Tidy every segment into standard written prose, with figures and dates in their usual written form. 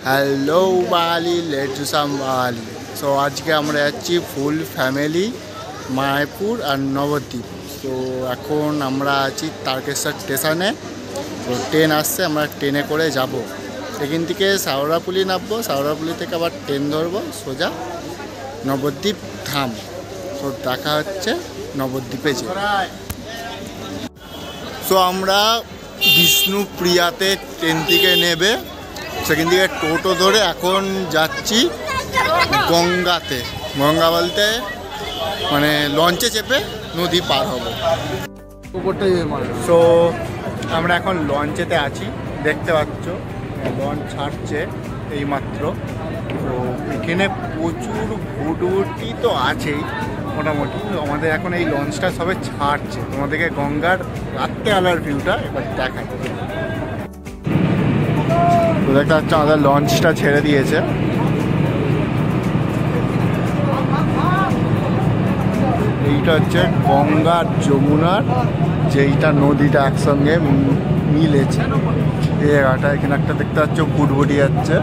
Hello বাঙালি, লেটুসাম বাঙালি। So আজকে আমরা যাচ্ছি ফুল ফ্যামিলি মায়াপুর আর নবদ্বীপ। তো এখন আমরা আছি তারকেশ্বর স্টেশনে। তো ট্রেন আসছে, আমরা ট্রেনে করে যাব। এখান থেকে শাওড়াফুলি নামবো, শাওড়াফুলি থেকে আবার ট্রেন ধরবো সোজা নবদ্বীপ ধাম। তো দেখা হচ্ছে নবদ্বীপে যে। সো আমরা বিষ্ণুপ্রিয়াতে ট্রেন থেকে নেবে, সেখান থেকে টোটো ধরে এখন যাচ্ছি গঙ্গাতে। গঙ্গা বলতে মানে লঞ্চে চেপে নদী পার হব। সো আমরা এখন লঞ্চেতে আছি, দেখতে পাচ্ছ লঞ্চ ছাড়ছে এইমাত্র। তো এখানে প্রচুর ভুটভুটি তো আছেই মোটামুটি। আমাদের এখন এই লঞ্চটা সবে ছাড়ছে, তোমাদেরকে গঙ্গার রাত্রে আলার ভিউটা এবার দেখাই। তো দেখতে পাচ্ছ আমাদের লঞ্চটা ছেড়ে দিয়েছে। এইটা হচ্ছে গঙ্গা যমুনার যেইটা নদীটা একসঙ্গে মিলেছে এই জায়গাটা। এখানে একটা দেখতে পাচ্ছ ভুটভুটি যাচ্ছে।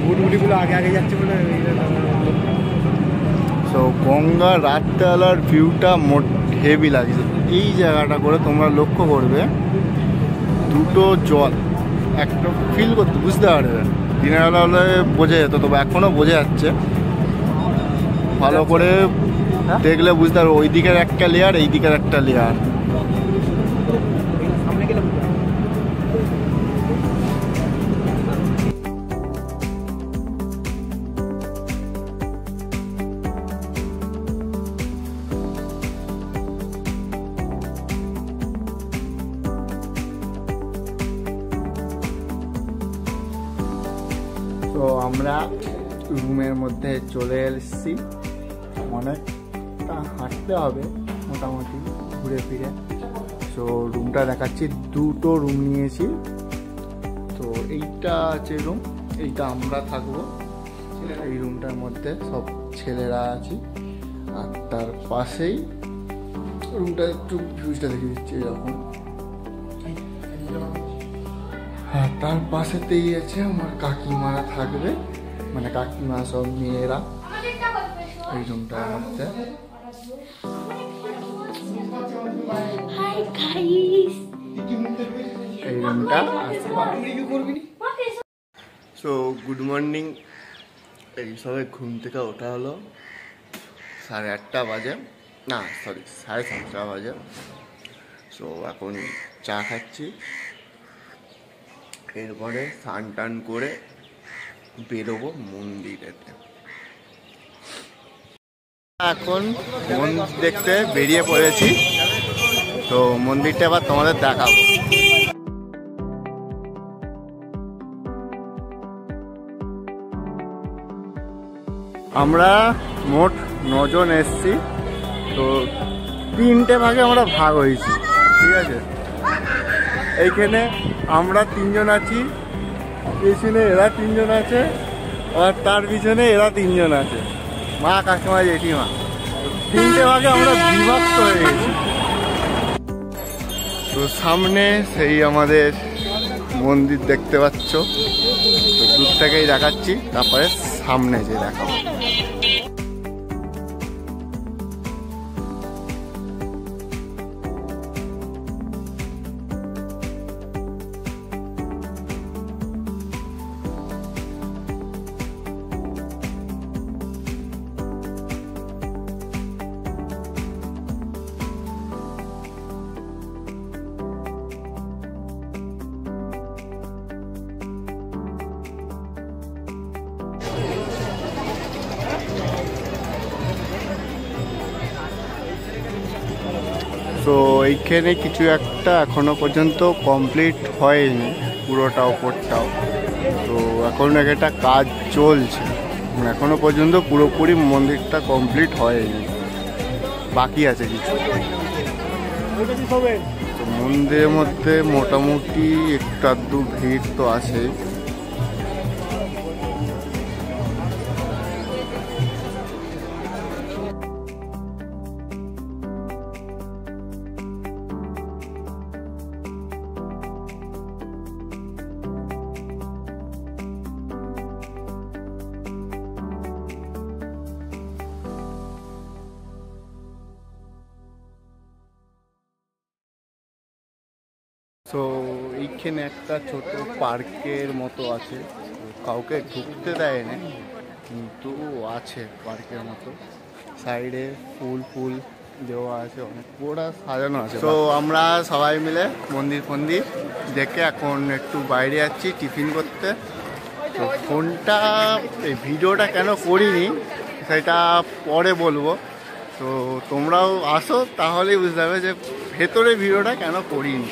ভুটভুটিগুলো আগে আগে যাচ্ছে বলে। সো গঙ্গা রাতবেলার ভিউটা হেভি লাগছে। এই জায়গাটা করে তোমরা লক্ষ্য করবে, দুটো জল একটা ফিল করতে বুঝতে পারবে। দিনের বেলা হলে বোঝা যেত, তবে এখনও বোঝা যাচ্ছে। ভালো করে দেখলে বুঝতে পারবে ওই দিকের একটা লেয়ার, এই দিকের একটা লেয়ার। তো আমরা রুমের মধ্যে চলে এসেছি। অনেকটা হাঁটতে হবে মোটামুটি ঘুরে ফিরে। তো রুমটা দেখাচ্ছি, দুটো রুম নিয়েছি। তো এইটা আছে রুম, এইটা আমরা থাকবো। এই রুমটার মধ্যে সব ছেলেরা আছি। আর তার পাশেই রুমটা একটু ভিউজটা দেখে দিচ্ছি এরকম। হ্যাঁ, তার পাশেতেই আছে আমার কাকিমারা থাকবে, মানে কাকিমা সব মেয়েরা এই রুমটার মধ্যে। এই রুমটা সো গুড মর্নিং। এই সবাই ঘুম থেকে ওঠা হলো 8:30 বাজে, না সরি 7:30 বাজে। সো এখন চা খাচ্ছি, এরপরে স্নান টান করে বেরোবো মন্দিরেতে। এখন মন্দির দেখতে বেরিয়ে পড়েছি। তো মন্দিরটা আবার তোমাদের দেখাবো। আমরা মোট 9 জন এসছি। তো 3টে ভাগে আমরা ভাগ হয়েছি, ঠিক আছে। এইখানে আমরা 3 জন আছি, পিছনে এরা 3 জন আছে, আর তার পিছনে এরা 3 জন আছে, মা কাকিমা জেঠিমা। 3টে ভাগে আমরা বিভক্ত হয়ে গেছি। তো সামনে সেই আমাদের মন্দির দেখতে পাচ্ছ। তো দূর থেকেই দেখাচ্ছি, তারপরে সামনে যে দেখাবো। তো এইখানে কিছু একটা এখনো পর্যন্ত কমপ্লিট হয়নি, পুরোটা ওপরটাও। তো এখন একটা কাজ চলছে, এখনো পর্যন্ত পুরোপুরি মন্দিরটা কমপ্লিট হয়নি, বাকি আছে কিছু। তো মন্দিরের মধ্যে মোটামুটি একটু আধটু ভিড় তো আছে। তো এইখানে একটা ছোট পার্কের মতো আছে, কাউকে ঢুকতে দেয় না কিন্তু আছে পার্কের মতো। সাইডে ফুল ফুল দেওয়া আছে, অনেক পুরোটা সাজানো আছে। তো আমরা সবাই মিলে মন্দির ফন্দির দেখে এখন একটু বাইরে যাচ্ছি টিফিন করতে। তো ফোনটা এই ভিডিওটা কেন করিনি সেটা পরে বলবো, তো তোমরাও আসো তাহলেই বুঝতে পারবে যে ভেতরে ভিডিওটা কেন করিনি।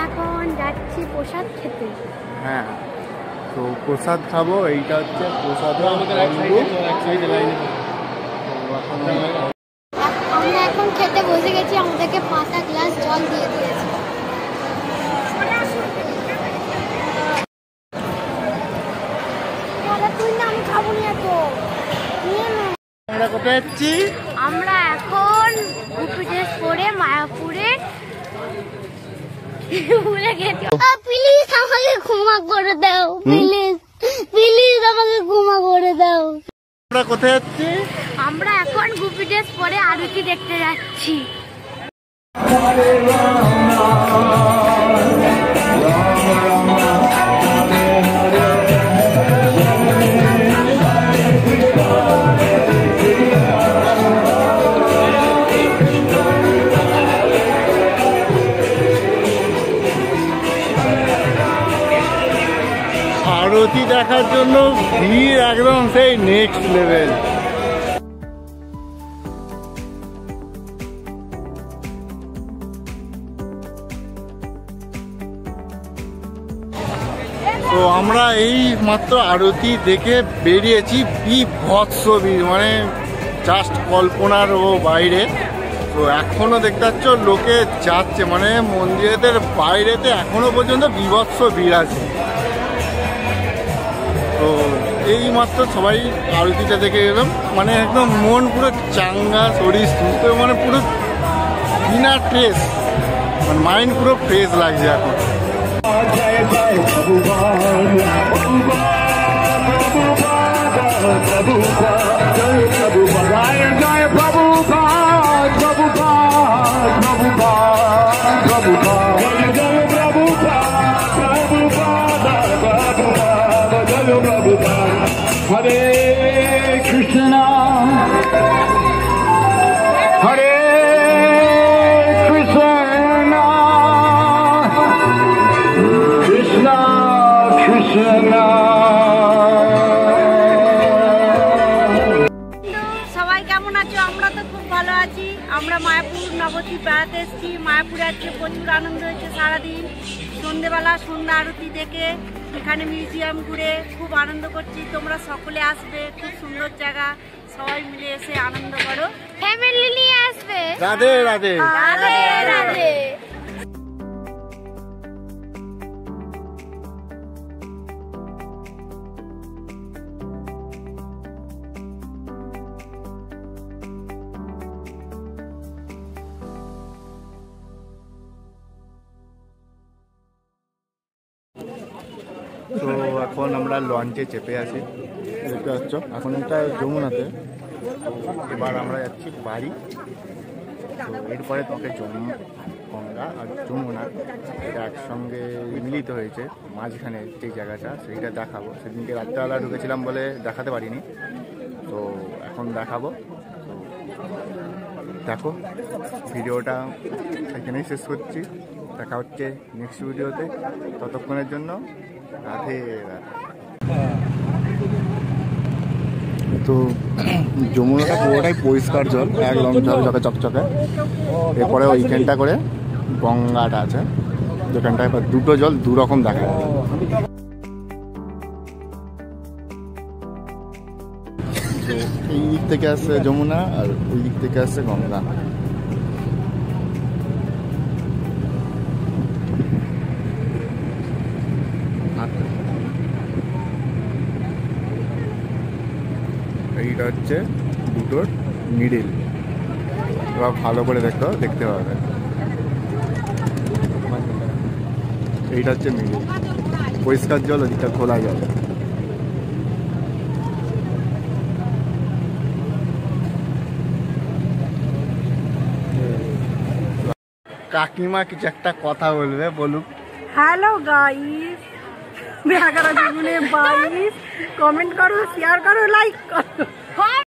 এখন যাচ্ছি প্রসাদ খেতে। হ্যাঁ, তো প্রসাদ খাবো। এইটা হচ্ছে প্রসাদ। আমরা এখন খেতে বসে গেছি, আমাদেরকে 5টা গ্লাস জল দিয়ে দিয়েছে। আমি খাবো না তো। আমরা কোথায় যাচ্ছি? আমরা এখন গুপি ড্রেস পরে মায়াপুরে ভুলে গেছি। প্লিজ আমাকে ক্ষমা করে দাও, প্লিজ প্লিজ আমাকে ক্ষমা করে দাও। আমরা কোথায় যাচ্ছি? আমরা এখন গুপি ড্রেস পরে আরতি দেখতে যাচ্ছি। আরতি দেখার জন্য ভিড় একদম সেই নেক্সট লেভেল। তো আমরা এই মাত্র আরতি দেখে বেরিয়েছি, বিভৎস ভিড়, মানে জাস্ট কল্পনারও বাইরে। তো এখনো দেখতে পাচ্ছ লোকে যাচ্ছে, মানে মন্দিরের বাইরেতে এখনো পর্যন্ত বিভৎস ভিড় আছে। তো এই মাত্র সবাই আরতিটা দেখে গেলাম, মানে একদম মন পুরো চাঙ্গা, শরীর সুস্থ, মানে পুরো বিনা ট্রেস, মানে মাইন্ড পুরো ফ্রেশ লাগছে এখন। Hare Krishna, Hare Krishna, Krishna Krishna। সবাই কেমন আছো? আমরা তো খুব ভালো আছি। আমরা মায়াপুর নবদ্বীপ বেড়াতে এসেছি। মায়াপুরে আজকে প্রচুর আনন্দ হয়েছে সারাদিন। সন্ধ্যেবেলা সন্ধ্যা আরতি দেখে এখানে মিউজিয়াম ঘুরে খুব আনন্দ করছি। তোমরা সকলে আসবে, খুব সুন্দর জায়গা, সবাই মিলে এসে আনন্দ করো, ফ্যামিলি নিয়ে আসবে। রাধে রাধে রাধে রাধে। তো এখন আমরা লঞ্চে চেপে আছি, দেখতে পাচ্ছ। এখন এটা যমুনাতে, এবার আমরা যাচ্ছি বাড়ি। তো এরপরে তোমাকে গঙ্গা আর যমুনা এটা একসঙ্গে মিলিত হয়েছে, মাঝখানে যে জায়গাটা সেইটা দেখাবো। সেদিনকে রাত্রেবেলা ঢুকেছিলাম বলে দেখাতে পারিনি, তো এখন দেখাবো। তো দেখো, ভিডিওটা এখানেই শেষ করছি। দেখা হচ্ছে নেক্সট ভিডিওতে, ততক্ষণের জন্য রাধে রাধে। তো যমুনাটা পুরোটাই পরিষ্কার জল, একদম ঝকঝকে চকচকে। এরপরে ওইখানটা করে গঙ্গাটা আছে, যেখানটায় দুটো জল দুরকম দেখা যায়। তো এই দিক থেকে আসছে যমুনা আর ওই দিক থেকে আসছে গঙ্গা। এইটা হচ্ছে দুটোর মিডিল। এবার ভালো করে দেখতে পাবে, এইটা হচ্ছে মিডিল। পরিষ্কার জল, ওদিকটা খোলা জল। কাকিমা কিছু একটা কথা বলবে, বলুক। হ্যালো গাইস, 11 দুগুণে 22, কমেন্ট করো, শেয়ার করো, লাইক করো।